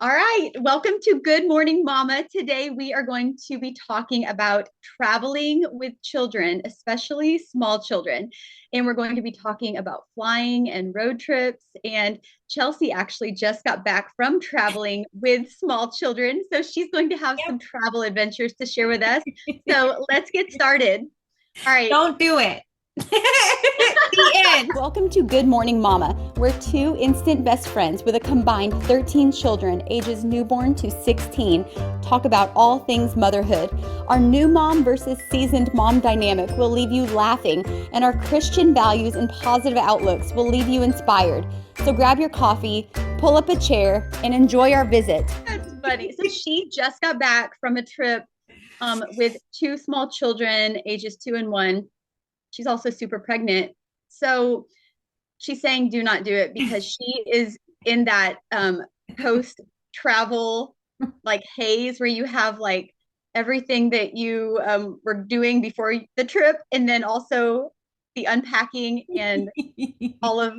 All right, welcome to Good Morning Mama. Today we are going to be talking about traveling with children, especially small children. And we're going to be talking about flying and road trips. And Chelsea actually just got back from traveling with small children. So she's going to have some travel adventures to share with us. So let's get started. All right. Don't do it. The end. Welcome to Good Morning Mama. We're two instant best friends with a combined 13 children, ages newborn to 16, talk about all things motherhood. Our new mom versus seasoned mom dynamic will leave you laughing, and our Christian values and positive outlooks will leave you inspired. So grab your coffee, pull up a chair, and enjoy our visit. That's funny. So she just got back from a trip with two small children, ages 2 and 1. She's also super pregnant. So she's saying do not do it because she is in that post travel like haze where you have like everything that you were doing before the trip, and then also the unpacking and all of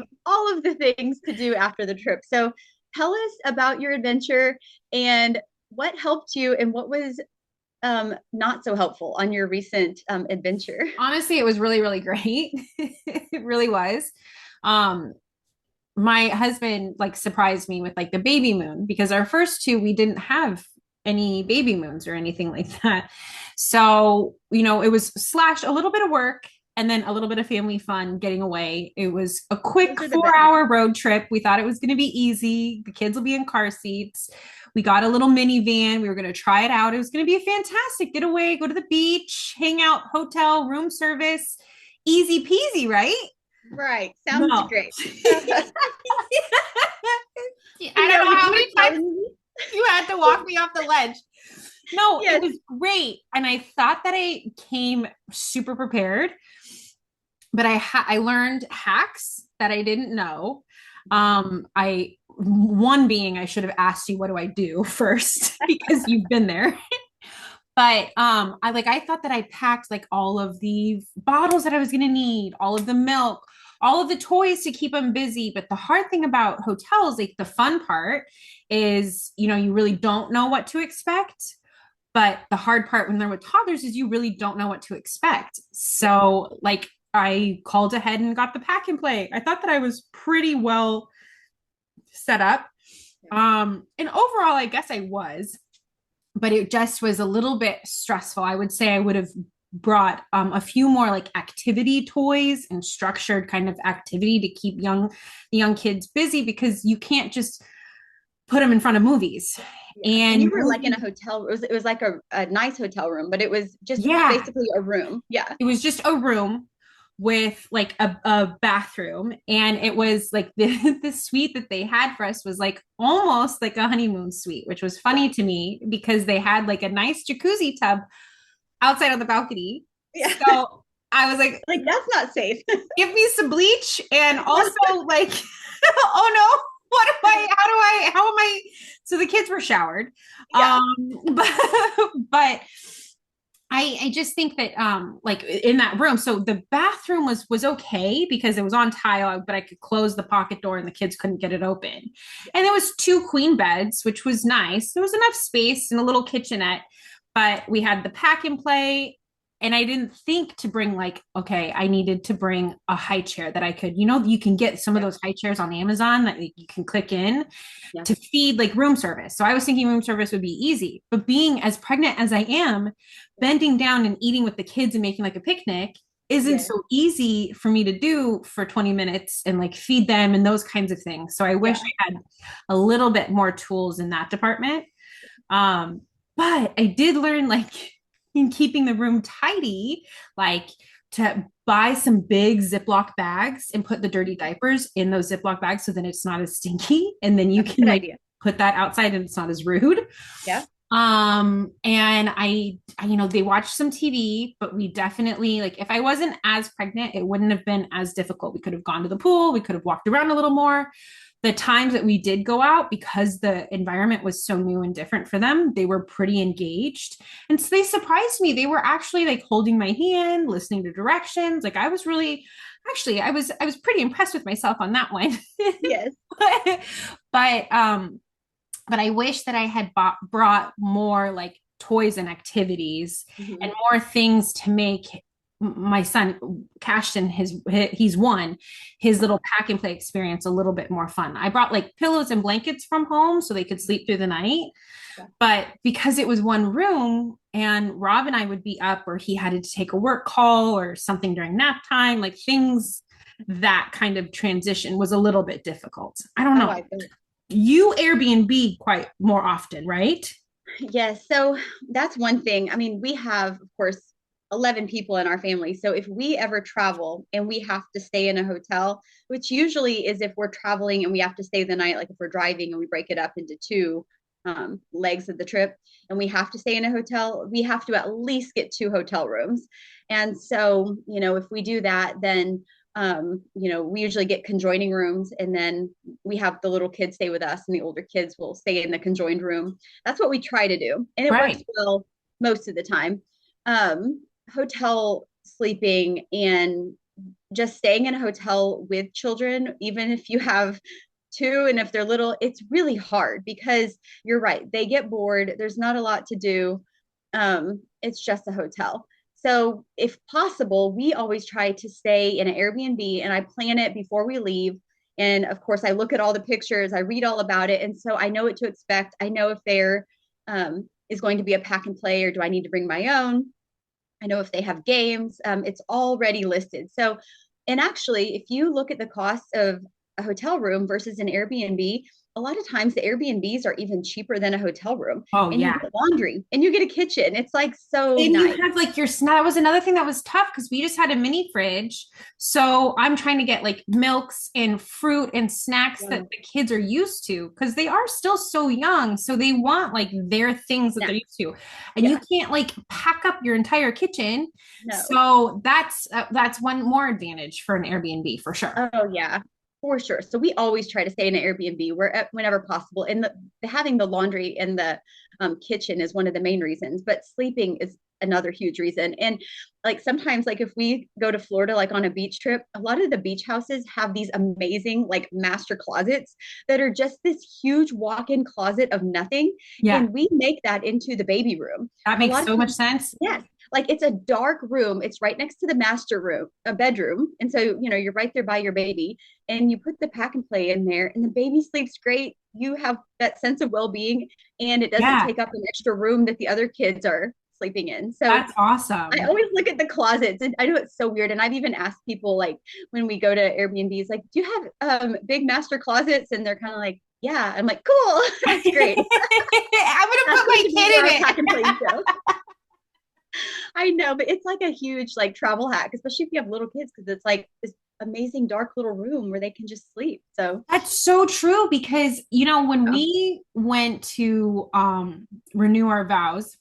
the things to do after the trip. So tell us about your adventure and what helped you and what was not so helpful on your recent adventure. Honestly, it was really, really great. It really was. Um, my husband like surprised me with like the baby moon because our first two, we didn't have any baby moons or anything like that. So, it was slash a little bit of work and then a little bit of family fun getting away. It was a quick 4 hour road trip. We thought it was going to be easy. The kids will be in car seats. We got a little minivan. We were going to try it out. It was going to be a fantastic getaway, go to the beach, hang out, hotel, room service, easy peasy, right? Right. Sounds great. I don't know how many times you had to walk me off the ledge. No, yes. It was great. And I thought that I came super prepared, but I learned hacks that I didn't know. One being I should have asked you, what do I do first? Because you've been there. But I thought that I packed like all of the bottles that I was going to need, all of the milk, all of the toys to keep them busy. But the hard thing about hotels, like the fun part is, you really don't know what to expect. But the hard part when they're with toddlers is you really don't know what to expect. So like I called ahead and got the pack and play. I thought that I was pretty well set up. And overall, I guess I was, but it just was a little bit stressful. I would say I would have brought a few more like activity toys and structured kind of activity to keep the young kids busy because you can't just put them in front of movies. Yeah. And you were like in a hotel. It was like a nice hotel room, but it was just basically a room. Yeah. It was just a room with like a bathroom, and it was like the suite that they had for us was like almost like a honeymoon suite, which was funny to me because they had like a nice jacuzzi tub outside on the balcony. Yeah. So I was like that's not safe. Give me some bleach, and also like oh no, how am I? So the kids were showered. Yeah. But I just think that like in that room, so the bathroom was okay because it was on tile, but I could close the pocket door and the kids couldn't get it open. And there was 2 queen beds, which was nice. There was enough space and a little kitchenette, but we had the pack and play. And I didn't think to bring I needed to bring a high chair that I could, you can get some of those high chairs on Amazon that you can click in to feed like room service. So I was thinking room service would be easy, but being as pregnant as I am, bending down and eating with the kids and making like a picnic isn't so easy for me to do for 20 minutes and like feed them and those kinds of things. So I wish I had a little bit more tools in that department. But I did learn in keeping the room tidy, like to buy some big Ziploc bags and put the dirty diapers in those Ziploc bags so then it's not as stinky. And then you can put that outside and it's not as rude. Yeah. And I, they watched some TV, but we definitely if I wasn't as pregnant, it wouldn't have been as difficult. We could have gone to the pool. We could have walked around a little more. The times that we did go out, because the environment was so new and different for them, they were pretty engaged. And so they surprised me. They were actually holding my hand, listening to directions. I was really, I was pretty impressed with myself on that one. Yes. but but I wish that I had brought more like toys and activities and Mhm. more things to make my son Cashton he's one his little pack and play experience a little bit more fun. I brought like pillows and blankets from home so they could sleep through the night. Yeah. But because it was one room and Rob and I would be up or he had to take a work call or something during nap time, like things that kind of transition was a little bit difficult. I don't Oh, know. I bet. You Airbnb quite more often, right? Yes. So that's one thing. I mean, we have, of course, 11 people in our family. So if we ever travel and we have to stay in a hotel, which usually is if we're traveling and we have to stay the night, like if we're driving and we break it up into two legs of the trip and we have to stay in a hotel, we have to at least get two hotel rooms. And so, if we do that, then we usually get conjoining rooms and then we have the little kids stay with us and the older kids will stay in the conjoined room. That's what we try to do. And it works Right. well most of the time. Hotel sleeping and just staying in a hotel with children, even if you have two and if they're little, it's really hard because you're right. They get bored. There's not a lot to do. It's just a hotel. So, if possible, we always try to stay in an Airbnb and I plan it before we leave. And of course, I look at all the pictures, I read all about it. And so I know what to expect. I know if there is going to be a pack and play or do I need to bring my own. I know if they have games. It's already listed. So, and actually, if you look at the cost of a hotel room versus an Airbnb, a lot of times the Airbnbs are even cheaper than a hotel room. Oh, And you yeah. get laundry and you get a kitchen. It's like so And you nice. have like your that was another thing that was tough because we just had a mini fridge. So I'm trying to get like milks and fruit and snacks Yeah. that the kids are used to because they are still so young. So they want like their things that they're used to. And you Yeah. can't like pack up your entire kitchen. No. So that's one more advantage for an Airbnb for sure. Oh yeah, for sure. So we always try to stay in an Airbnb whenever possible. And having the laundry in the kitchen is one of the main reasons, but sleeping is another huge reason. And like sometimes, like if we go to Florida, like on a beach trip, a lot of the beach houses have these amazing like master closets that are just this huge walk-in closet of nothing. Yeah, And we make that into the baby room. that A makes lot of so much times, sense. yes, like it's a dark room. It's right next to the master room, a bedroom. And so, you're right there by your baby and you put the pack and play in there and the baby sleeps great. You have that sense of well-being and it doesn't Yeah, take up an extra room that the other kids are sleeping in. So that's I awesome. always look at the closets and I know it's so weird. And I've even asked people like when we go to Airbnbs, like, do you have big master closets? And they're kind of like, yeah. I'm like, cool. That's great. I'm gonna That's put going my to be kid our in pack and play it. show. I know, but it's like a huge like travel hack, especially if you have little kids, because it's like this amazing dark little room where they can just sleep. So That's so true because when yeah, we went to renew our vows,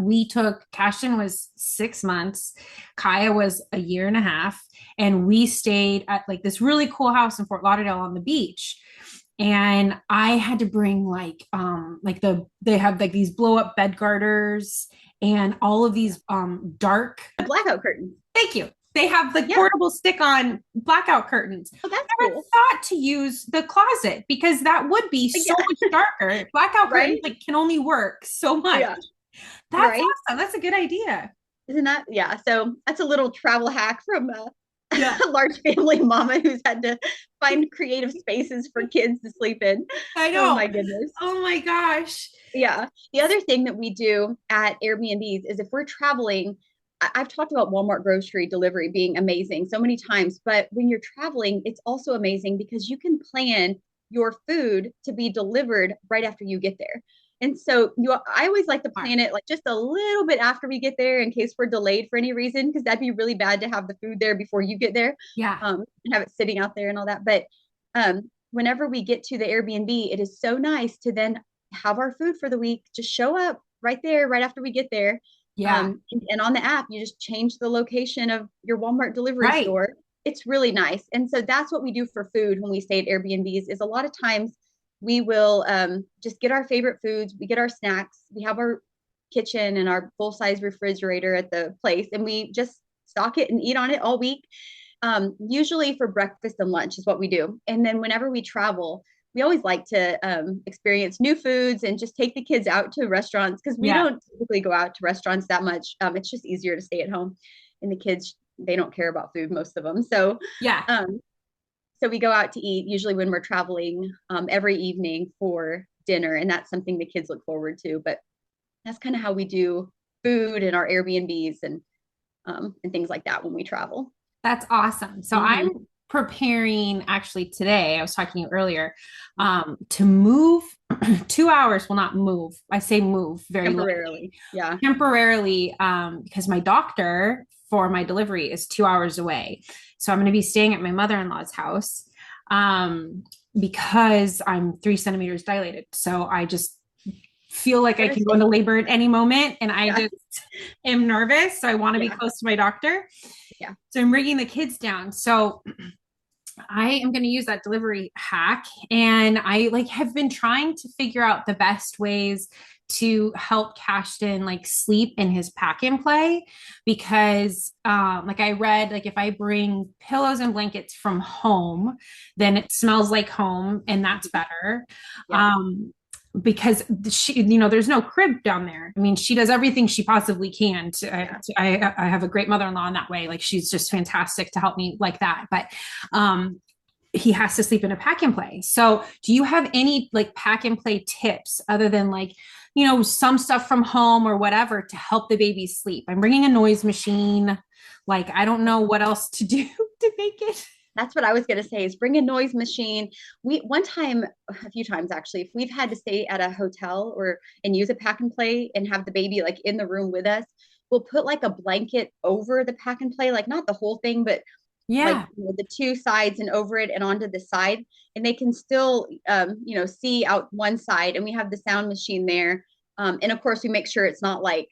we took Cashton was 6 months, Kaya was a year and a half, and we stayed at like this really cool house in Fort Lauderdale on the beach. And I had to bring like they have like these blow up bed garters and all of these dark. the blackout curtains. Thank you. They have the Yeah. portable stick-on blackout curtains. Oh, that's I never cool. thought to use the closet because that would be so Yeah. much darker. Blackout curtains Right. like can only work so much. Yeah. That's Right. awesome. That's a good idea. Isn't that? Yeah. So that's a little travel hack from Yeah, a large family mama who's had to find creative spaces for kids to sleep in. I Oh know. my goodness. Oh my gosh. Yeah. The other thing that we do at Airbnbs is if we're traveling, I've talked about Walmart grocery delivery being amazing so many times, but when you're traveling, it's also amazing because you can plan your food to be delivered right after you get there. And so I always like to plan it like just a little bit after we get there in case we're delayed for any reason, because that'd be really bad to have the food there before you get there, Yeah. and have it sitting out there and all that. But whenever we get to the Airbnb, it is so nice to then have our food for the week. Just show up right there, right after we get there. Yeah. And on the app, you just change the location of your Walmart delivery Right. store. It's really nice. And so that's what we do for food when we stay at Airbnbs is a lot of times we will just get our favorite foods. We get our snacks. We have our kitchen and our full size refrigerator at the place, and we just stock it and eat on it all week. Usually for breakfast and lunch is what we do. And then whenever we travel, we always like to experience new foods and just take the kids out to restaurants because we Yeah. don't typically go out to restaurants that much. It's just easier to stay at home, and the kids, they don't care about food, most of them. Yeah. Um, so we go out to eat usually when we're traveling every evening for dinner, and that's something the kids look forward to. But that's kind of how we do food and our Airbnbs and things like that when we travel. That's awesome. So I'm Mm-hmm. preparing actually today. I was talking to you earlier, to move 2 hours. Well, not move. I say move very lightly. Temporarily, yeah. Temporarily, because my doctor for my delivery is 2 hours away. So I'm going to be staying at my mother-in-law's house, because I'm 3 centimeters dilated. So I just feel like I can go into labor at any moment, and I just am nervous. So I want to be close to my doctor. Yeah. So I'm bringing the kids down. So I am going to use that delivery hack, and I like have been trying to figure out the best ways to help Cashton like sleep in his pack and play, because like I read, like if I bring pillows and blankets from home, then it smells like home, and that's better. Yeah. Because she, there's no crib down there. I mean, she does everything she possibly can I have a great mother-in-law in that way. Like she's just fantastic to help me like that. But he has to sleep in a pack and play. So do you have any like pack and play tips other than like, some stuff from home or whatever to help the baby sleep? I'm bringing a noise machine. Like, I don't know what else to do to make it. That's what I was going to say is bring a noise machine. We one time, a few times actually, if we've had to stay at a hotel or and use a pack and play and have the baby like in the room with us, we'll put like a blanket over the pack and play, like not the whole thing, but like Yeah. the two sides and over it and onto the side, and they can still see out one side, and we have the sound machine there, and of course we make sure it's not like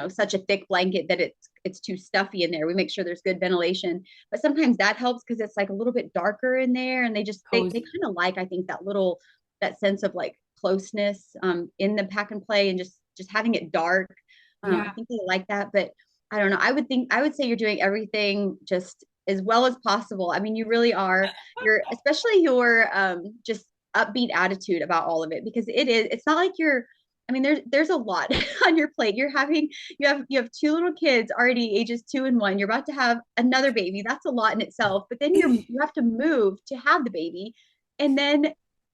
such a thick blanket that it's too stuffy in there. We make sure there's good ventilation, but sometimes that helps because it's like a little bit darker in there, and they kind of like, I think, that sense of like closeness in the pack and play, and just having it dark. I Yeah. think they like that, but I don't know. I would say you're doing everything just as well as possible. I mean, you really are. Especially your just upbeat attitude about all of it, because it's not like you're, I mean, there's a lot on your plate. You have two little kids already, ages 2 and 1. You're about to have another baby. That's a lot in itself. But then you have to move to have the baby, and then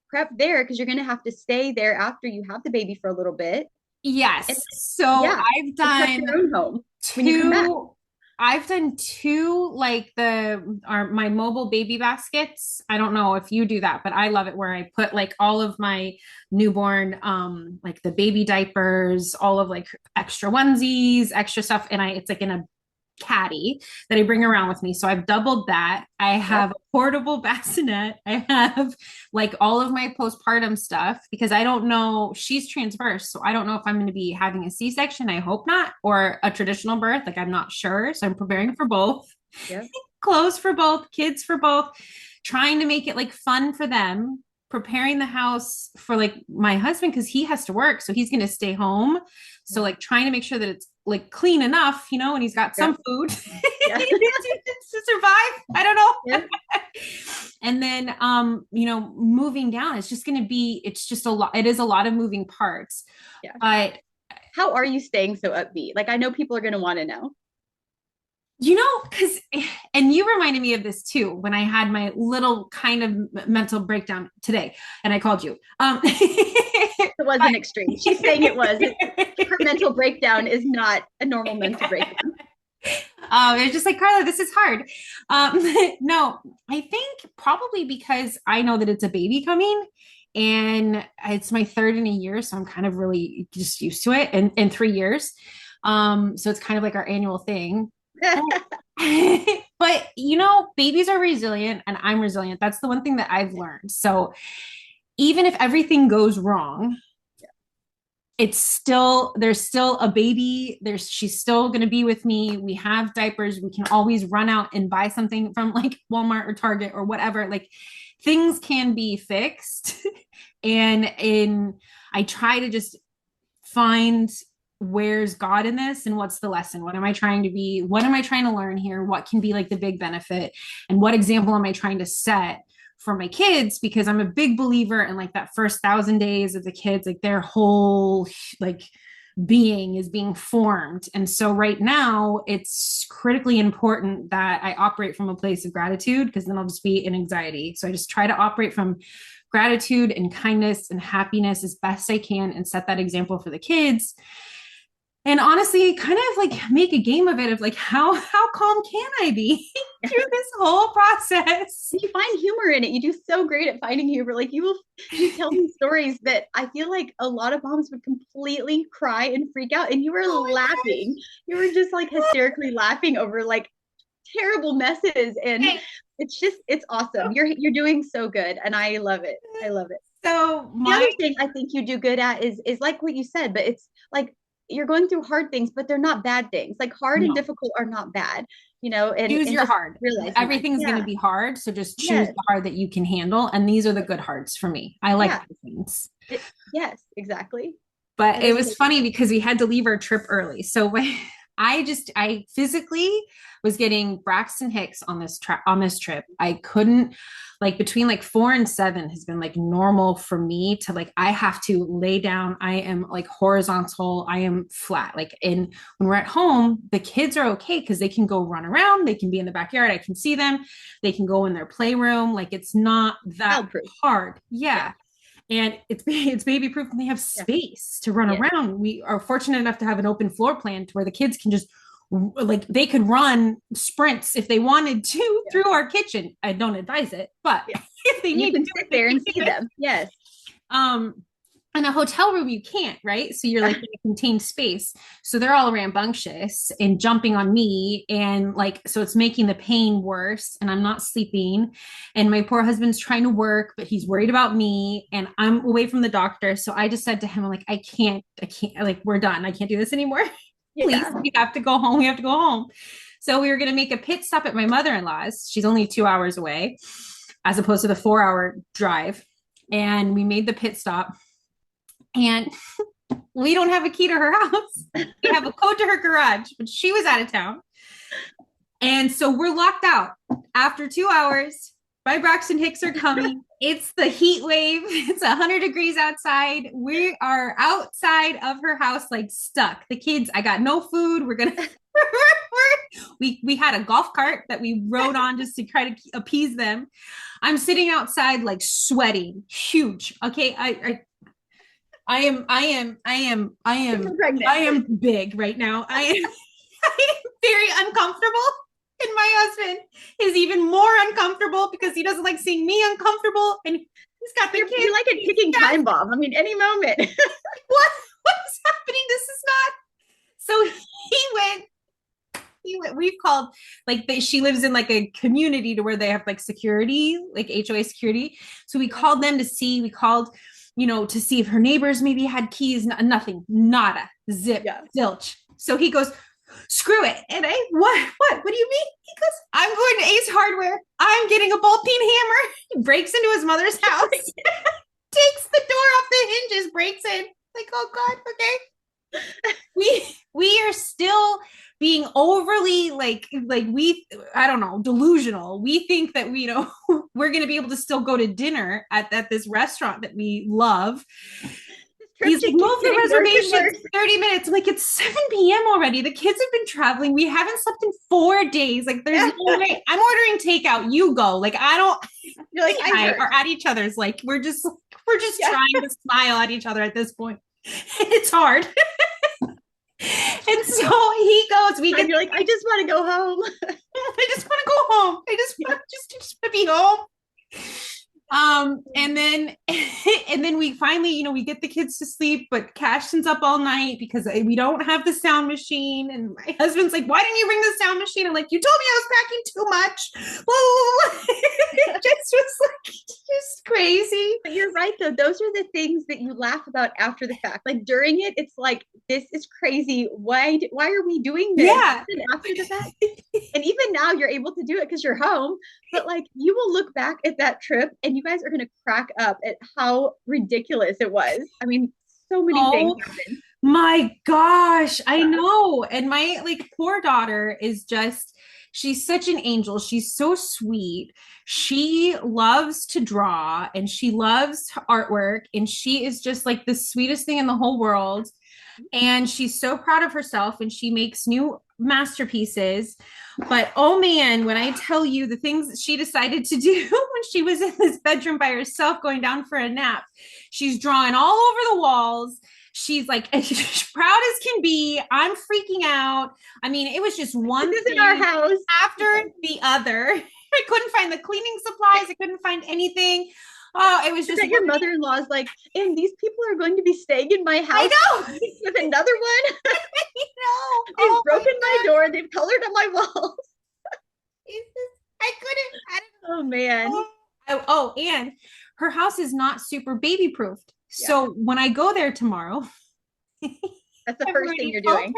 prep there because you're going to have to stay there after you have the baby for a little bit. And Yes. So yeah, I've and prep done your own home when you come back. two like my mobile baby baskets. I don't know if you do that, but I love it where I put like all of my newborn like the baby diapers, all of like extra onesies, extra stuff, and it's like in a caddy that I bring around with me. So I've doubled that. I have a portable bassinet. I have like all of my postpartum stuff because I don't know, she's transverse. So I don't know if I'm going to be having a C-section. I hope not, or a traditional birth. Like I'm not sure. So I'm preparing for both. Yeah. Clothes for both, kids for both, trying to make it like fun for them, preparing the house for like my husband because he has to work. So he's going to stay home. So like trying to make sure that it's like clean enough, and he's got some food to survive. I don't know. Yeah. And then, moving down, it's just a lot. It is a lot of moving parts. Yeah. But how are you staying so upbeat? Like, I know people are going to want to know. And you reminded me of this too when I had my little kind of mental breakdown today, and I called you. It wasn't extreme. She's saying it was. Her mental breakdown is not a normal mental breakdown. It's just like, Karla, this is hard. No, I think probably because I know that it's a baby coming, and it's my third in a year, so I'm kind of really just used to it, and in 3 years. So it's kind of like our annual thing. But babies are resilient, and I'm resilient. That's the one thing that I've learned. So even if everything goes wrong, there's still a baby. She's still going to be with me. We have diapers. We can always run out and buy something from like Walmart or Target or whatever. Like things can be fixed. and I try to just find where's God in this and what's the lesson? What am I trying to learn here? What can be like the big benefit? And what example am I trying to set for my kids, because I'm a big believer in like that first 1,000 days of the kids, like their whole like being is being formed. And so right now it's critically important that I operate from a place of gratitude, because then I'll just be in anxiety. So I just try to operate from gratitude and kindness and happiness as best I can and set that example for the kids. And honestly, kind of like make a game of it of like, how calm can I be through this whole process? You find humor in it. You do so great at finding humor. Like you tell me stories that I feel like a lot of moms would completely cry and freak out, and you were laughing. You were just like hysterically laughing over like terrible messes, and it's awesome. You're doing so good, and I love it. I love it. So the other thing I think you do good at is like what you said, but it's like you're going through hard things, but they're not bad things. Like hard and difficult are not bad, and choose your hard. Everything's going to be hard. So just choose the hard that you can handle. And these are the good hards for me. I like these things. Yes, exactly. But it was funny because we had to leave our trip early. So I physically was getting Braxton Hicks on this trip. I couldn't, like, between like 4 and 7 has been like normal for me to like, I have to lay down. I am like horizontal. I am flat. Like, and when we're at home, the kids are okay because they can go run around. They can be in the backyard. I can see them. They can go in their playroom. Like, it's not that hard. Yeah. And it's baby proof, and they have space to run around. We are fortunate enough to have an open floor plan to where the kids can just, like, they could run sprints if they wanted to through our kitchen. I don't advise it, but if they need to sit there and see them. Yes. In a hotel room, you can't, right? So you're like in a contained space. So they're all rambunctious and jumping on me. And like, so it's making the pain worse, and I'm not sleeping. And my poor husband's trying to work, but he's worried about me, and I'm away from the doctor. So I just said to him, I'm like, I can't, like, we're done. I can't do this anymore. Please, we have to go home. We have to go home. So we were going to make a pit stop at my mother-in-law's. She's only 2 hours away, as opposed to the 4-hour drive. And we made the pit stop. And we don't have a key to her house. We have a code to her garage, but she was out of town. And so we're locked out. After 2 hours, my Braxton Hicks are coming. It's the heat wave. It's 100 degrees outside. We are outside of her house, like stuck. The kids, I got no food. We're going to, we had a golf cart that we rode on just to try to appease them. I'm sitting outside, like sweating, huge. Okay. I am big right now. I am very uncomfortable, and my husband is even more uncomfortable because he doesn't like seeing me uncomfortable, and he's got the kids. You're like a ticking time bomb. I mean, any moment. What is happening? This is not. So he went. We've called, like, she lives in like a community to where they have like security, like HOA security. So we called them to see. We called, to see if her neighbors maybe had keys. Nothing, nada, zip, zilch. So he goes, screw it. And what do you mean? He goes, I'm going to Ace Hardware. I'm getting a bolting hammer. He breaks into his mother's house, takes the door off the hinges, breaks in. Like, oh God, okay. We are still being overly I don't know, delusional. We think that we're going to be able to still go to dinner at this restaurant that we love. He's like, move the reservation 30 minutes. I'm like, it's 7 p.m. already. The kids have been traveling. We haven't slept in 4 days. Like, there's no way. I'm ordering takeout. You go. Like, I don't. You're like, I are at each other's. Like, we're just trying to smile at each other at this point. It's hard. And so he goes, you're like, I just want to go home. I just want to go home. I just want to be home. And then we finally, we get the kids to sleep, but Cashton's up all night because we don't have the sound machine. And my husband's like, why didn't you bring the sound machine? I'm like, you told me I was packing too much. It just was like, just crazy. But you're right, though. Those are the things that you laugh about after the fact. Like during it, it's like, this is crazy. Why are we doing this? Yeah. And after the fact. And even now you're able to do it because you're home. But like, you will look back at that trip and you guys are going to crack up at how ridiculous it was. I mean, so many things happened. My gosh, I know. And my poor daughter is just, She's such an angel. She's so sweet. She loves to draw and she loves artwork, and she is just like the sweetest thing in the whole world. And she's so proud of herself and she makes new masterpieces. But oh man, when I tell you the things that she decided to do when she was in this bedroom by herself going down for a nap, she's drawing all over the walls. She's like as proud as can be. I'm freaking out. I mean, it was just one This thing is our house after the other. I couldn't find the cleaning supplies. I couldn't find anything. Oh, it was just that your mother-in-law is like, and these people are going to be staying in my house. I know. With another one. I know. They've Oh broken my door. They've colored on my walls. I couldn't. Oh man. Oh, and her house is not super baby proofed. So when I go there tomorrow, that's the first thing you're doing.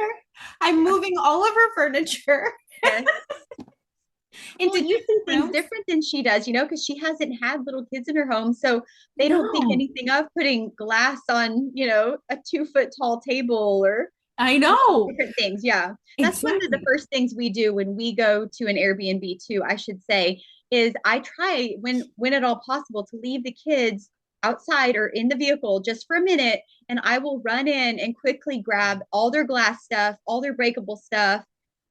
I'm moving all of her furniture. Yes. Well, you see things different than she does, you know, because she hasn't had little kids in her home. So they don't think anything of putting glass on, you know, a 2-foot tall table or I know different things. Yeah. That's one of the first things we do when we go to an Airbnb too, I should say, is I try when at all possible to leave the kids outside or in the vehicle just for a minute. And I will run in and quickly grab all their glass stuff, all their breakable stuff,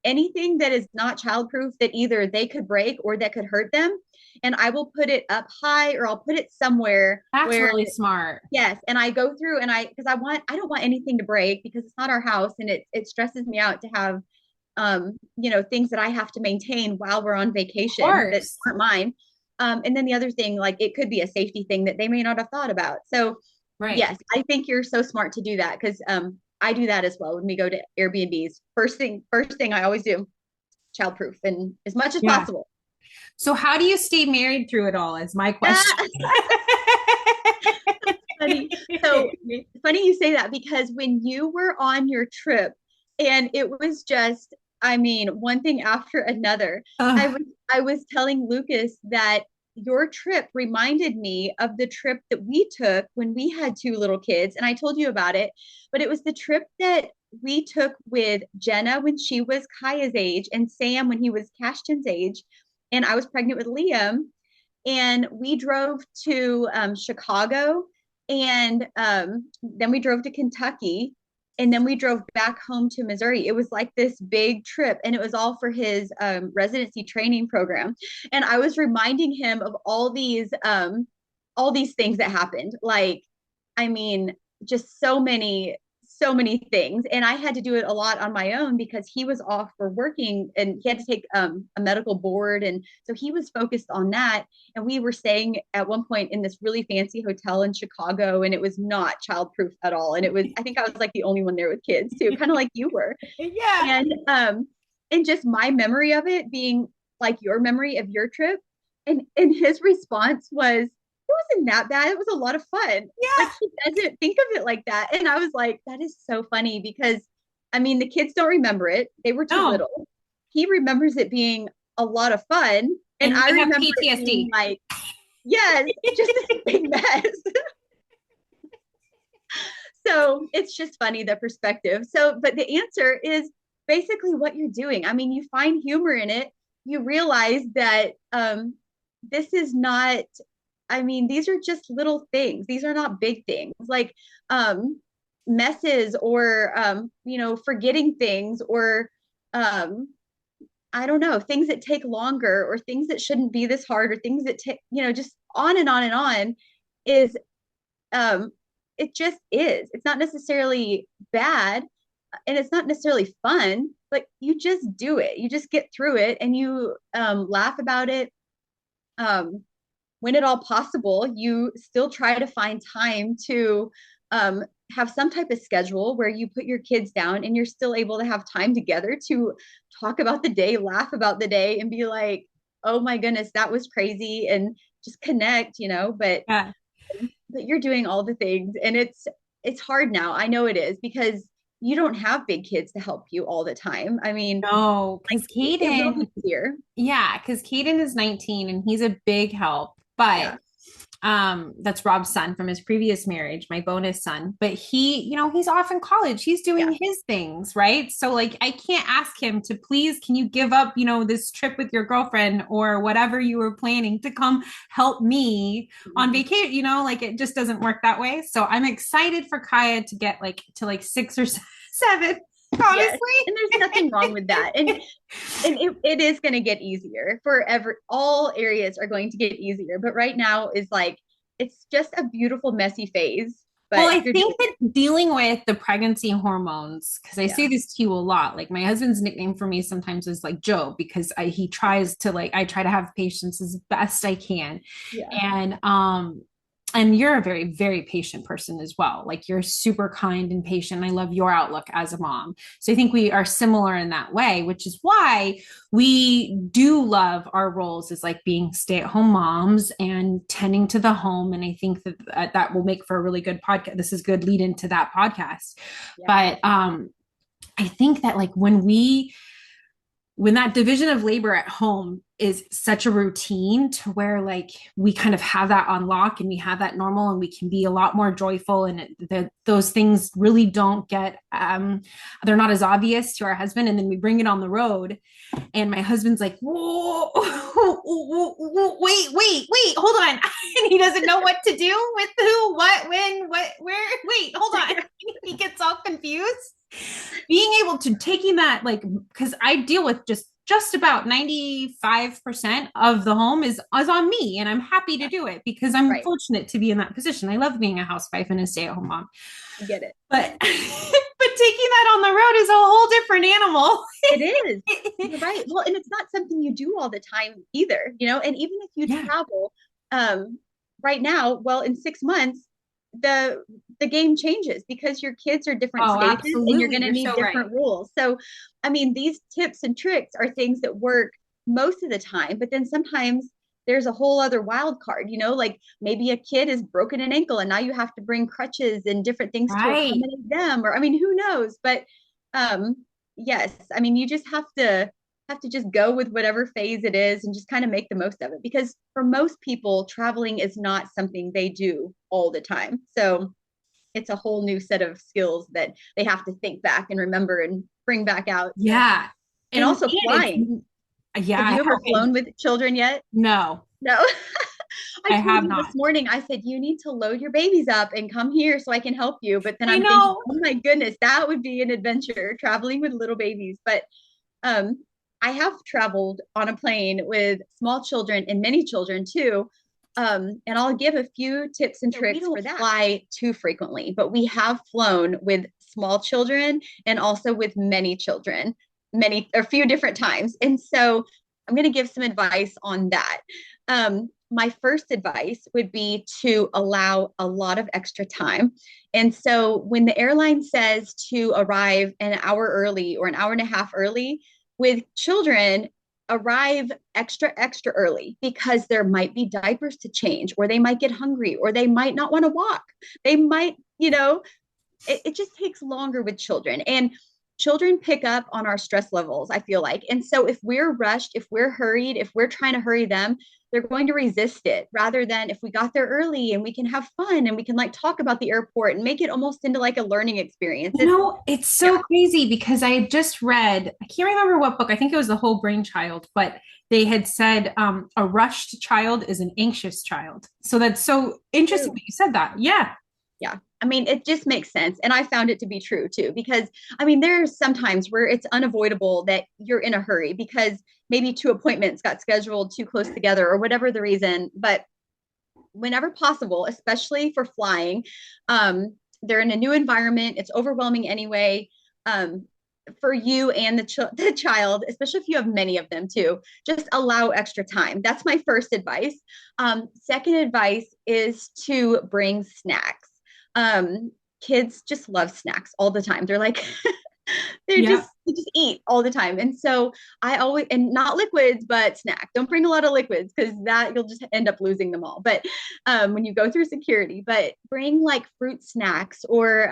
anything that is not childproof that either they could break or that could hurt them. And I will put it up high or I'll put it somewhere. That's really smart. Yes. And I go through and I don't want anything to break because it's not our house and it stresses me out to have, you know, things that I have to maintain while we're on vacation that aren't mine. And then the other thing, like it could be a safety thing that they may not have thought about. So yes, I think you're so smart to do that because, I do that as well when we go to Airbnbs. First thing I always do, childproof and as much as possible. So how do you stay married through it all is my question. Funny. So funny you say that because when you were on your trip and it was just, I mean, one thing after another, I was telling Lucas that your trip reminded me of the trip that we took when we had 2 little kids. And I told you about it, but it was the trip that we took with Jenna when she was Kaya's age and Sam when he was Cashton's age. And I was pregnant with Liam. And we drove to Chicago and then we drove to Kentucky. And then we drove back home to Missouri. It was like this big trip and it was all for his residency training program. And I was reminding him of all these things that happened. Like, I mean, just so many things. And I had to do it a lot on my own because he was off for working and he had to take a medical board. And so he was focused on that. And we were staying at one point in this really fancy hotel in Chicago and it was not childproof at all. And it was, I think I was like the only one there with kids too, kind of like you were. Yeah. And just my memory of it being like your memory of your trip. And his response was, it wasn't that bad. It was a lot of fun. Yeah. Like he doesn't think of it like that. And I was like, that is so funny because I mean, the kids don't remember it. They were too little. He remembers it being a lot of fun. And I remember PTSD. It being like, yes, just a big mess. So it's just funny, the perspective. So, but the answer is basically what you're doing. I mean, you find humor in it. You realize that this is not, I mean, these are just little things. These are not big things like messes or, you know, forgetting things or, I don't know, things that take longer or things that shouldn't be this hard or things that take, you know, just on and on and on is, it just is. It's not necessarily bad and it's not necessarily fun, but you just do it. You just get through it and you laugh about it. When at all possible, you still try to find time to have some type of schedule where you put your kids down and you're still able to have time together to talk about the day, laugh about the day, and be like, oh my goodness, that was crazy, and just connect, you know. But you're doing all the things, and it's hard now. I know it is because you don't have big kids to help you all the time. I mean, no, because Caden, here. Yeah, because Caden is 19 and he's a big help. But That's Rob's son from his previous marriage, my bonus son. But he, he's off in college. He's Yeah. doing his things, right? So like I can't ask him to please, can you give up, this trip with your girlfriend or whatever you were planning to come help me on Mhm. vacation, like it just doesn't work that way. So I'm excited for Kaya to get like to like 6 or 7, Yes. And there's honestly. nothing wrong with that. And it is going to get easier for all areas are going to get easier. But right now is like, it's just a beautiful, messy phase. Well, But I you're think just, that dealing with the pregnancy hormones, because I yeah, say this to you a lot, like my husband's nickname for me sometimes is like Joe, because he tries to like, I try to have patience as best I can. yeah, And, and you're a very, very patient person as well. Like you're super kind and patient. I love your outlook as a mom. So I think we are similar in that way, which is why we do love our roles as like being stay-at-home moms and tending to the home. And I think that that will make for a really good podcast. This is good lead into that podcast. yeah. But I think that like when that division of labor at home is such a routine to where like we kind of have that on lock and we have that normal and we can be a lot more joyful and those things really don't get they're not as obvious to our husband, and then we bring it on the road and my husband's like, whoa, wait, hold on. And he doesn't know what to do with who, what, when, what, where. Wait, hold on. He gets all confused. Being able to taking that, like, because I deal with just about 95% of the home is on me, and I'm happy to do it because I'm Right. fortunate to be in that position. I love being a housewife and a stay-at-home mom. I get it. But but taking that on the road is a whole different animal. It is. You're right. Well, and it's not something you do all the time either, and even if you Yeah. travel, um, right now, well, in 6 months, the game changes because your kids are different Oh, stages and you're absolutely. going to You're need so right. different rules. So, I mean, these tips and tricks are things that work most of the time, but then sometimes there's a whole other wild card, like maybe a kid has broken an ankle and now you have to bring crutches and different things to Right. accommodate them, or I mean, who knows? But um yes, I mean, you just have to just go with whatever phase it is and just kind of make the most of it, because for most people traveling is not something they do all the time. So it's a whole new set of skills that they have to think back and remember and bring back out. Yeah. And And also it's flying. Have yeah, you ever okay. flown with children yet? No, No. I I told have you this not. morning, I said, you need to load your babies up and come here so I can help you. But then I I'm thinking, know. oh my goodness, that would be an adventure traveling with little babies. But um, I have traveled on a plane with small children and many children too. And I'll give a few tips and tricks for that. Fly too frequently, but we have flown with small children and also with many children, a few different times. And so I'm going to give some advice on that. My first advice would be to allow a lot of extra time. And so when the airline says to arrive an hour early or an hour and a half early, with children, arrive extra early, because there might be diapers to change, or they might get hungry, or they might not want to walk. They might, it just takes longer with children. And children pick up on our stress levels, I feel like. And so if we're rushed, if we're hurried, if we're trying to hurry them, they're going to resist it, rather than if we got there early and we can have fun and we can like talk about the airport and make it almost into like a learning experience. It's Yeah. so crazy because I had just read, I can't remember what book, I think it was The Whole Brain Child, but they had said a rushed child is an anxious child. So that's so interesting True. that you said that. Yeah. Yeah. I mean, it just makes sense. And I found it to be true too, because I mean, there's sometimes where it's unavoidable that you're in a hurry because maybe two appointments got scheduled too close together or whatever the reason. But whenever possible, especially for flying, they're in a new environment. It's overwhelming anyway. For you and the child, especially if you have many of them too, just allow extra time. That's my first advice. Second advice is to bring snacks. Kids just love snacks all the time. They're like, Yeah. they just eat all the time. And so I always, and not liquids, but snack. Don't bring a lot of liquids because that you'll just end up losing them all. But when you go through security, but bring like fruit snacks or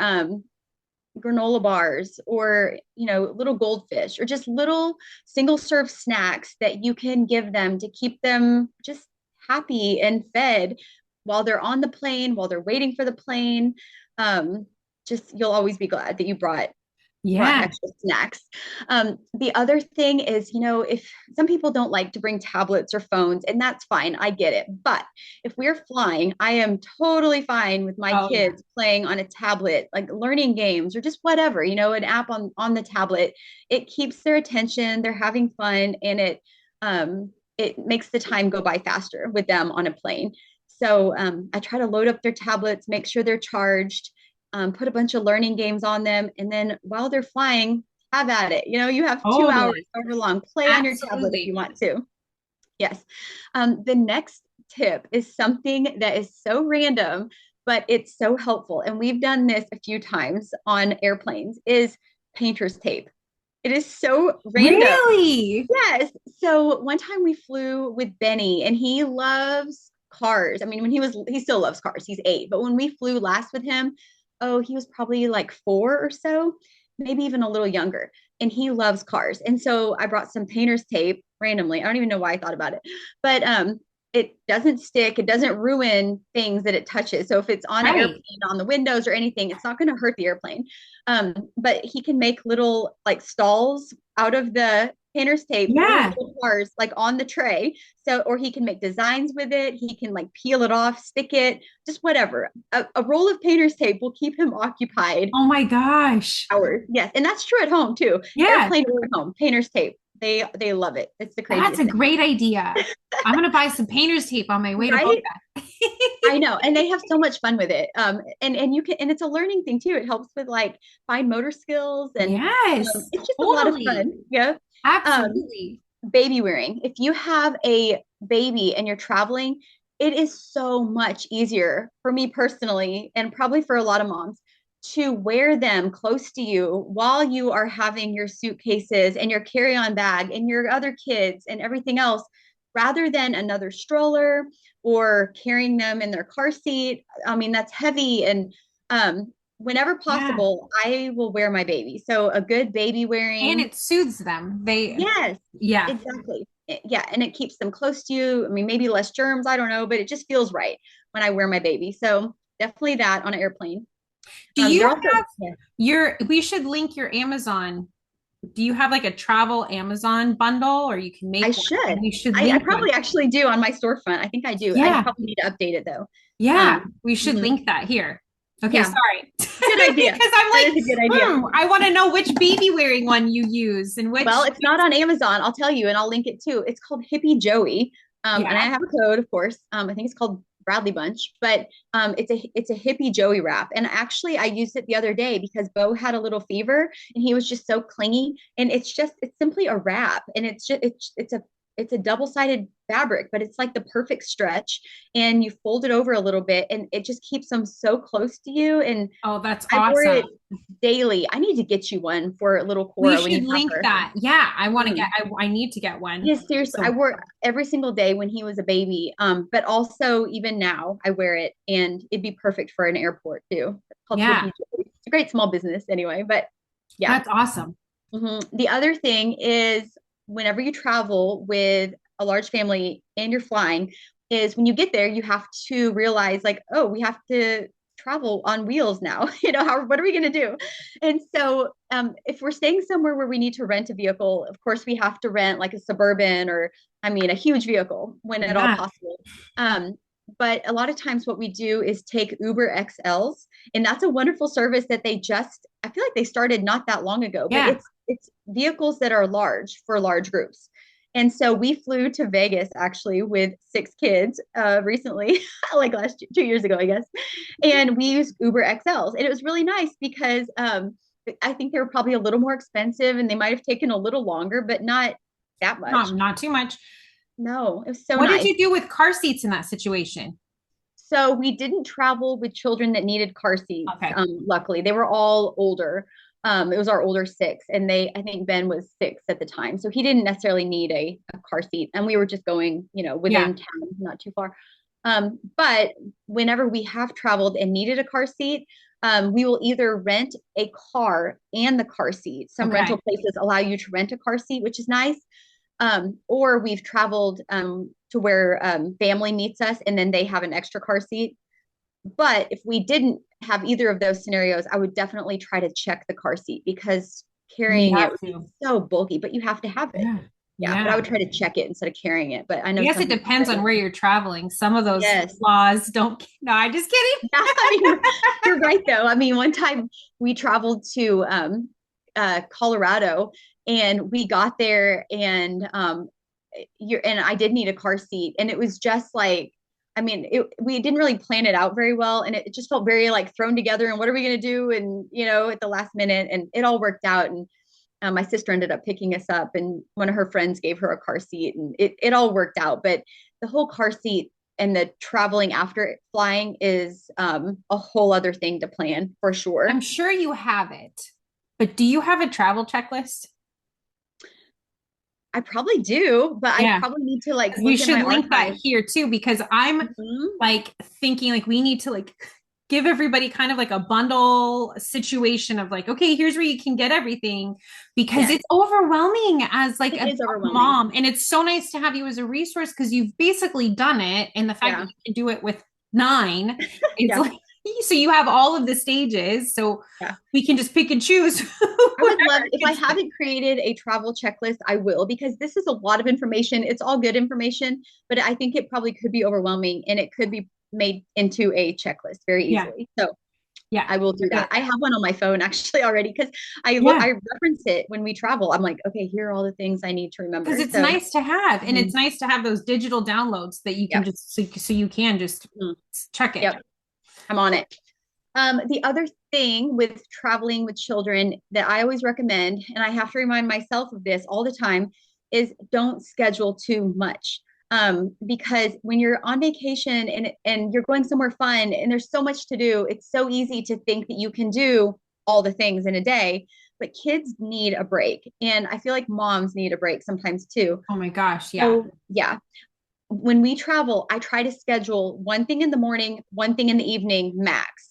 granola bars, or little goldfish, or just little single serve snacks that you can give them to keep them just happy and fed while they're on the plane, while they're waiting for the plane. Um, just you'll always be glad that you brought Yeah. extra snacks. The other thing is, if some people don't like to bring tablets or phones, and that's fine, I get it. But if we're flying, I am totally fine with my Oh, yeah. kids playing on a tablet, like learning games or just whatever, an app on the tablet. It keeps their attention, they're having fun, and it makes the time go by faster with them on a plane. So I try to load up their tablets, make sure they're charged, put a bunch of learning games on them. And then while they're flying, have at it. You have 2 hours Totally. however long. Play on your tablet if you Absolutely. want to. Yes. The next tip is something that is so random, but it's so helpful. And we've done this a few times on airplanes is painter's tape. It is so random. Really? Yes. So one time we flew with Benny and he loves cars. I mean, he still loves cars. He's 8, but when we flew last with him, oh, he was probably like 4 or so, maybe even a little younger. And he loves cars. And so I brought some painter's tape randomly. I don't even know why I thought about it, but it doesn't stick. It doesn't ruin things that it touches. So if it's on an Right. airplane, on the windows or anything, it's not going to hurt the airplane. But he can make little like stalls out of the painter's tape for Yeah. little cars like on the tray. So, or he can make designs with it. He can like peel it off, stick it, just whatever. A roll of painter's tape will keep him occupied Oh my gosh. hours. Yes. And that's true at home too. Yeah. Airplane or at home, painter's tape. They love it. It's the That's craziest a thing. great idea. I'm gonna buy some painter's tape on my way to Right? Boca. I know. And they have so much fun with it. And you can, and it's a learning thing too. It helps with like fine motor skills and Yes, it's just a lot of totally. fun. Yeah. Um, Absolutely. Baby wearing. If you have a baby and you're traveling, it is so much easier for me personally, and probably for a lot of moms, to wear them close to you while you are having your suitcases and your carry-on bag and your other kids and everything else, rather than another stroller or carrying them in their car seat. I mean, that's heavy. And whenever Yeah. possible, I will wear my baby. So a good baby And wearing. it soothes them. Yes, Yeah, exactly. Yeah, and it keeps them close to you. I mean, maybe less germs, I don't know, but it just feels right when I wear my baby. So definitely that on an airplane. do you They're also, have yeah, we should link your Amazon. Do you have like a travel Amazon bundle or you can I make one? should. And we should I link one. probably actually do on my storefront. I think I do. I Yeah, probably need to update it though. yeah, Um, we should mhm. link that here. Okay, Yeah, sorry. good idea. Because I'm That like, is a good idea. I want to know which baby wearing one you use and Well, which, it's not on Amazon. I'll tell you, and I'll link it too. It's called Hippie Joey, and I yeah. have a code, of course. I think it's called Bradley Bunch, but it's a Hippie Joey wrap. And actually, I used it the other day because Bo had a little fever, and he was just so clingy. And it's simply a wrap, and it's a double-sided fabric, but it's like the perfect stretch. And you fold it over a little bit, and it just keeps them so close to you. And Oh, that's I wore awesome. it daily. I need to get you one for little We Cora when should you have link her. that. Yeah, I want to Mhm. I need to get one. Yes, seriously. I So wore it every single day when he was a baby. But also even now I wear it and it'd be perfect for an airport too. It's called yeah, Hippie Joy. It's a great small business anyway, but yeah. that's awesome. The other thing is whenever you travel with a large family and you're flying, is when you get there, you have to realize like, oh, we have to travel on wheels now. What are we going to do? And so, if we're staying somewhere where we need to rent a vehicle, of course, we have to rent like a suburban or, I mean, a huge vehicle when at all Yeah, possible. Um, but a lot of times, what we do is take Uber XLs, and that's a wonderful service that I feel like they started not that long ago, but yeah. it's vehicles that are large for large groups. And so we flew to Vegas actually with 6 kids recently, like 2 years ago, I guess. And we used Uber XLs. And it was really nice because I think they were probably a little more expensive and they might have taken a little longer, but not that much. Not too much. No, it was so What did nice. you do with car seats in that situation? So we didn't travel with children that needed car seats. Okay. Luckily, they were all older. It was our older 6, and I think Ben was 6 at the time, so he didn't necessarily need a car seat. And we were just going, Yeah. within town, not too far. But whenever we have traveled and needed a car seat, we will either rent a car and the car seat. Some rental Okay. places allow you to rent a car seat, which is nice. Or we've traveled to where family meets us and then they have an extra car seat. But if we didn't have either of those scenarios, I would definitely try to check the car seat because You carrying it have would be to. so bulky, but you have to have it. Yeah. Yeah, but I Yeah. would try to check it instead of carrying it. But I I know guess some it people depends on say, where you're traveling. Some of those yes. laws don't. No, I'm just kidding. Yeah, I mean, you're right though. I mean, one time we traveled to Colorado and we got there and and I did need a car seat and it was just like I mean, we didn't really plan it out very well and it just felt very like thrown together and what are we going to do and at the last minute and it all worked out and my sister ended up picking us up and one of her friends gave her a car seat and it all worked out. But the whole car seat and the traveling after flying is a whole other thing to plan for sure. I'm sure you have it, but do you have a travel checklist? I probably do, but I Yeah. probably need to like We look in my should link that archive. here too, because I'm Mhm. like thinking like we need to like give everybody kind of like a bundle situation of like, okay, here's where you can get everything because Yes, it's overwhelming as like it a is overwhelming. mom. And it's so nice to have you as a resource because you've basically done it. And the fact that Yeah, you can do it with 9 is yeah, like, so you have all of the stages. So yeah. we can just pick and choose I would love whatever if I gets fit. haven't created a travel checklist, I will because this is a lot of information. It's all good information, but I think it probably could be overwhelming and it could be made into a checklist very Yeah. easily. So Yeah. I will do that. I have one on my phone actually already because Yeah. I reference it when we travel. I'm like, okay, here are all the things I need to Because remember. it's So nice to have, and it's mhm, nice to have those digital downloads that you can yep, just so you can just mhm, check it. yep, I'm on it. The other thing with traveling with children that I always recommend, and I have to remind myself of this all the time, is don't schedule too much. Because when you're on vacation and you're going somewhere fun and there's so much to do, it's so easy to think that you can do all the things in a day. But kids need a break. And I feel like moms need a break sometimes too. Oh my gosh, yeah. So, yeah, when we travel, I try to schedule one thing in the morning, one thing in the evening, max.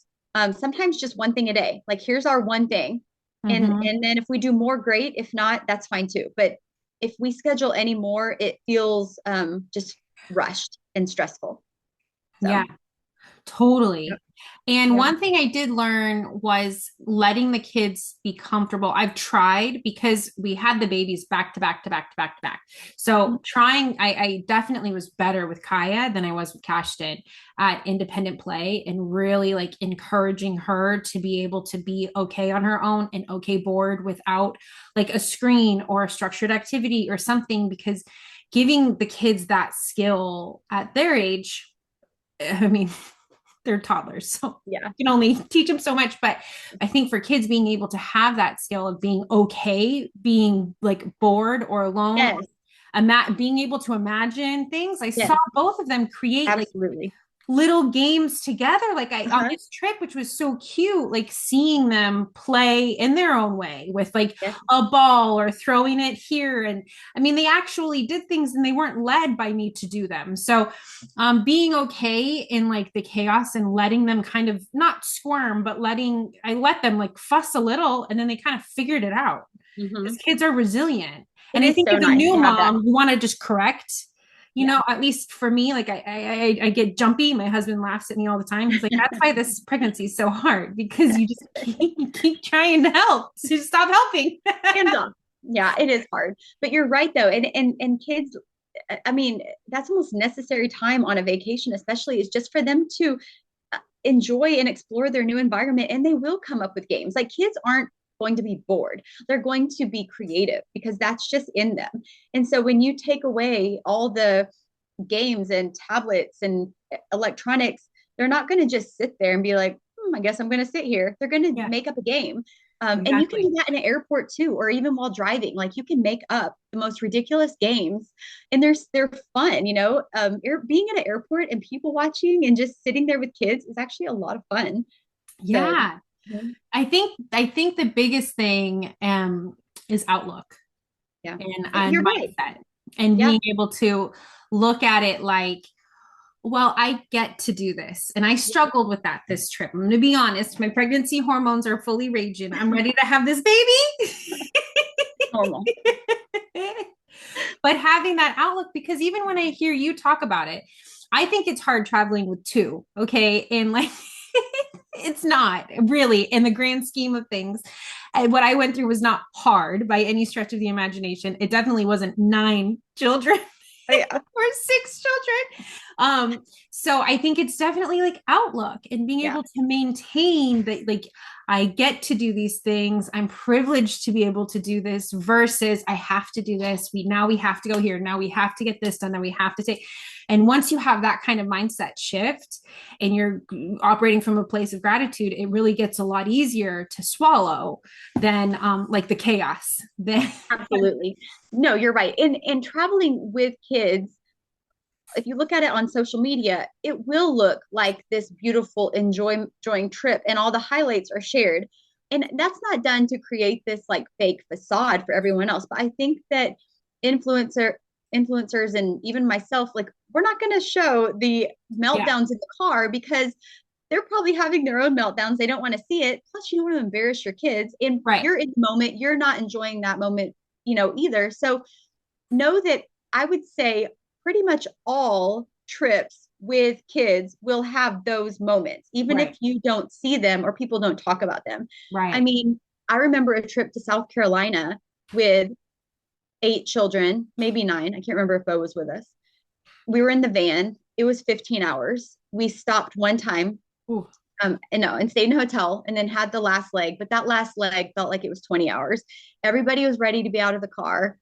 Sometimes just one thing a day. Like here's our one thing, Hmm. and then if we do more, great. If not, that's fine too. But if we schedule any more, it feels just rushed and stressful. Yeah, So totally. yep, And yep. one thing I did learn was letting the kids be comfortable. I've tried because we had the babies back to back to back to back to back. So trying, I definitely was better with Kaya than I was with Cashton at independent play and really like encouraging her to be able to be okay on her own and okay bored without like a screen or a structured activity or something because giving the kids that skill at their age, I mean, they're toddlers, so Yeah. you can only teach them so much. But I think for kids being able to have that skill of being okay, being like bored or alone, Yes. being able to imagine things, I saw Yes. both of them create like Absolutely. little games together like I on Uh-huh. this trip which was so cute like seeing them play in their own way with like Yes. a ball or throwing it here and I mean they actually did things and they weren't led by me to do them so being okay in like the chaos and letting them kind of not squirm but I let them like fuss a little and then they kind of figured it out because Hmm. kids are resilient It and I is think so as a nice new to have that. mom you want to just correct Yeah. at least for me, like I get jumpy. My husband laughs at me all the time. He's like, that's why this pregnancy is so hard because you just keep trying to help. So just stop helping. Hands off. Yeah, it is hard. But you're right though. And kids, I mean, that's almost necessary time on a vacation, especially is just for them to enjoy and explore their new environment and they will come up with games. Like kids aren't going to be bored. They're going to be creative because that's just in them. And so when you take away all the games and tablets and electronics, they're not going to just sit there and be like, I guess I'm going to sit here. They're going to Yeah, make up a game. And you can exactly. do that in an airport too, or even while driving. Like you can make up the most ridiculous games, and they're fun. Being at an airport and people watching and just sitting there with kids is actually a lot of fun. So, Yeah. I think the biggest thing is outlook yeah, and you're right. mindset and Yeah, being able to look at it like well, I get to do this. And I struggled with that this trip. I'm going to be honest. My pregnancy hormones are fully raging. I'm ready to have this baby. normal. but having that outlook, because even when I hear you talk about it, I think it's hard traveling with two. Okay. And like, it's not really in the grand scheme of things. And what I went through was not hard by any stretch of the imagination. It definitely wasn't 9 children. Yeah. Or 6 children. So I think it's definitely like outlook and being able to maintain that, like, I get to do these things. I'm privileged to be able to do this versus I have to do this. We have to go here. Now we have to get this done. Then we have to take. And once you have that kind of mindset shift and you're operating from a place of gratitude, it really gets a lot easier to swallow than like the chaos. Absolutely. No, you're right. In traveling with kids, if you look at it on social media, it will look like this beautiful, enjoying trip, and all the highlights are shared. And that's not done to create this like fake facade for everyone else. But I think that influencers and even myself, like, we're not going to show the meltdowns in the car because they're probably having their own meltdowns. They don't want to see it. Plus, you don't want to embarrass your kids. And you're in the moment. You're not enjoying that moment, either. So know that I would say pretty much all trips with kids will have those moments, even if you don't see them or people don't talk about them. I mean, I remember a trip to South Carolina with 8 children, maybe 9. I can't remember if Bo was with us. We were in the van. It was 15 hours. We stopped one time and stayed in a hotel and then had the last leg. But that last leg felt like it was 20 hours. Everybody was ready to be out of the car.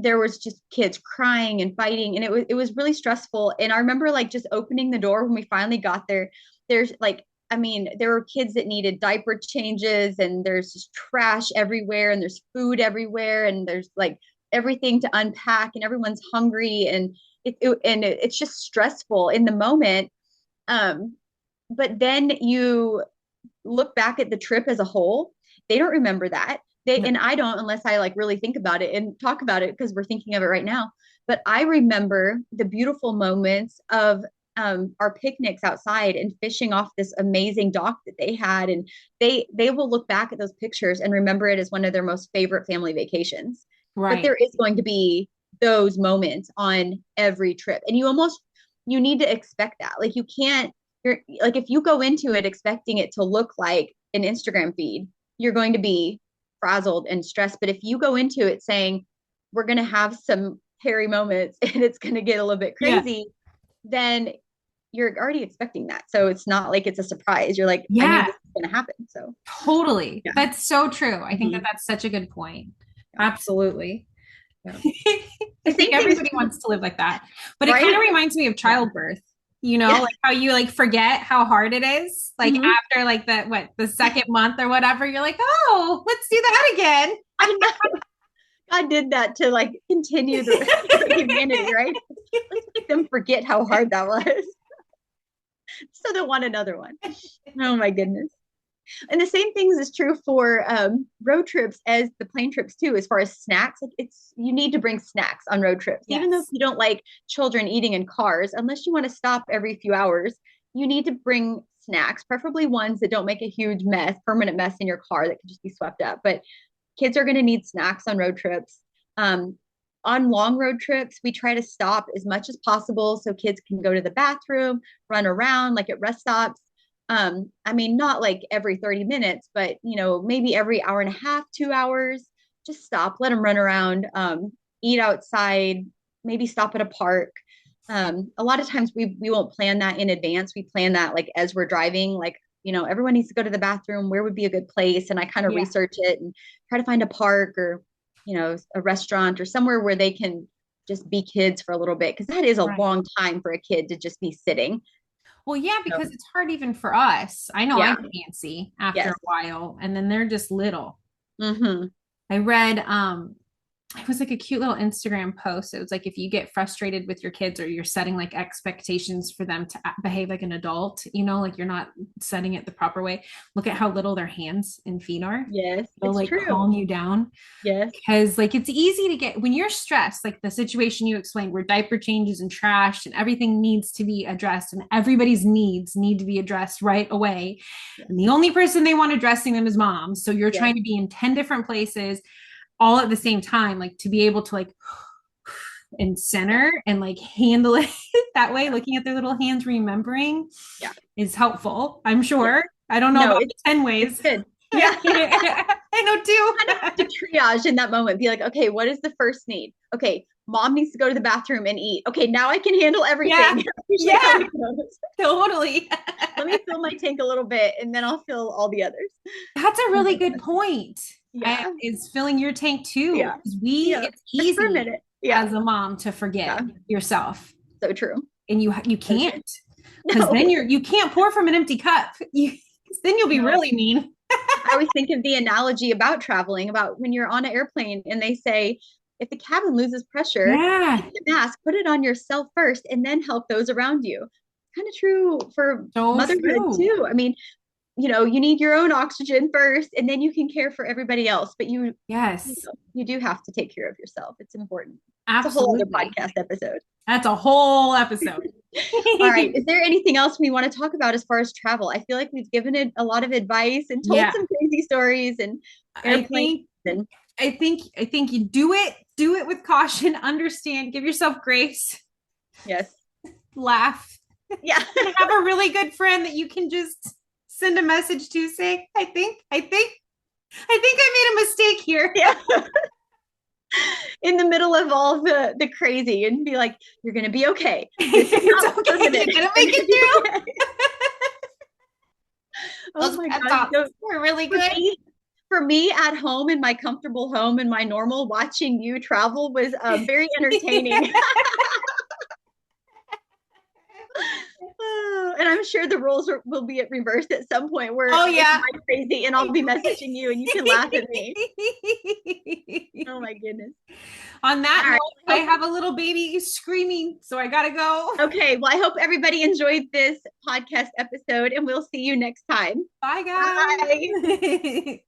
There was just kids crying and fighting, and it was really stressful. And I remember like just opening the door when we finally got there. There's like, I mean, there were kids that needed diaper changes, and there's just trash everywhere, and there's food everywhere, and there's like everything to unpack, and everyone's hungry, and it's just stressful in the moment. But then you look back at the trip as a whole, they don't remember that. And I don't, unless I like really think about it and talk about it, because we're thinking of it right now. But I remember the beautiful moments of our picnics outside and fishing off this amazing dock that they had. And they will look back at those pictures and remember it as one of their most favorite family vacations. But there is going to be those moments on every trip. And you need to expect that. Like, you're like, if you go into it expecting it to look like an Instagram feed, you're going to be frazzled and stressed. But if you go into it saying, we're going to have some hairy moments and it's going to get a little bit crazy, then you're already expecting that. So it's not like it's a surprise. You're like, I knew this was going to happen. So totally. That's so true. I think that's such a good point. Absolutely. I think everybody wants to live like that, but it kind of reminds me of childbirth. Like how you like forget how hard it is. Like after like the second month or whatever, you're like, oh, let's do that again. I did that to like continue the humanity, right? Let's make them forget how hard that was. So they want another one. Oh my goodness. And the same things is true for road trips as the plane trips too, as far as snacks. Like, you need to bring snacks on road trips. Even though you don't like children eating in cars, unless you want to stop every few hours, you need to bring snacks, preferably ones that don't make a huge permanent mess in your car that can just be swept up. But kids are going to need snacks on road trips. On long road trips, we try to stop as much as possible so kids can go to the bathroom, run around, like at rest stops. I mean, not like every 30 minutes, but maybe every hour and a half, 2 hours, just stop, let them run around, eat outside, maybe stop at a park. A lot of times we won't plan that in advance. We plan that like as we're driving, like, everyone needs to go to the bathroom. Where would be a good place? And I kind of research it and try to find a park or, a restaurant or somewhere where they can just be kids for a little bit. Cause that is a long time for a kid to just be sitting. Well, yeah, because it's hard even for us. I know I'm antsy after a while, and then they're just little. I read it was like a cute little Instagram post. It was like, if you get frustrated with your kids or you're setting like expectations for them to behave like an adult, like you're not setting it the proper way. Look at how little their hands and feet are. Yes. They'll like calm you down. Yes. Because like it's easy to get when you're stressed, like the situation you explained where diaper changes and trash and everything needs to be addressed and everybody's needs need to be addressed right away. Yes. And the only person they want addressing them is mom. So you're trying to be in 10 different places. all at the same time, like to be able to like and center and like handle it that way, looking at their little hands, remembering is helpful, I'm sure. I don't know about the 10 ways. Good. Yeah. I know too. Kind of to triage in that moment, be like, okay, what is the first need? Okay, mom needs to go to the bathroom and eat. Okay, now I can handle everything. Yeah. Totally. Let me fill my tank a little bit and then I'll fill all the others. That's a really good point. Yeah. Is filling your tank too. Yeah. It's easy for a minute. as a mom to forget yourself. So true. And you can't. Because then you can't pour from an empty cup. Then you'll be really mean. I always think of the analogy about traveling, about when you're on an airplane and they say, if the cabin loses pressure, take the mask, put it on yourself first, and then help those around you. Kind of true for motherhood too. I mean, you need your own oxygen first, and then you can care for everybody else. But you do have to take care of yourself. It's important. Absolutely. It's a whole other podcast episode. That's a whole episode. All right. Is there anything else we want to talk about as far as travel? I feel like we've given it a lot of advice and told some crazy stories and airplanes. I think you do it with caution, understand, give yourself grace. Yes. Laugh. Yeah. Have a really good friend that you can just send a message to, say, I think I made a mistake here. Yeah. In the middle of all the crazy, and be like, you're gonna be okay. This is not permanent. You're gonna make it through. Oh my God. We're really good. For me at home in my comfortable home in my normal, watching you travel was very entertaining. And I'm sure the roles will be reversed at some point where it's crazy and I'll be messaging you and you can laugh at me. Oh my goodness. On that note, I have a little baby screaming, so I gotta go. Okay, well, I hope everybody enjoyed this podcast episode and we'll see you next time. Bye, guys. Bye.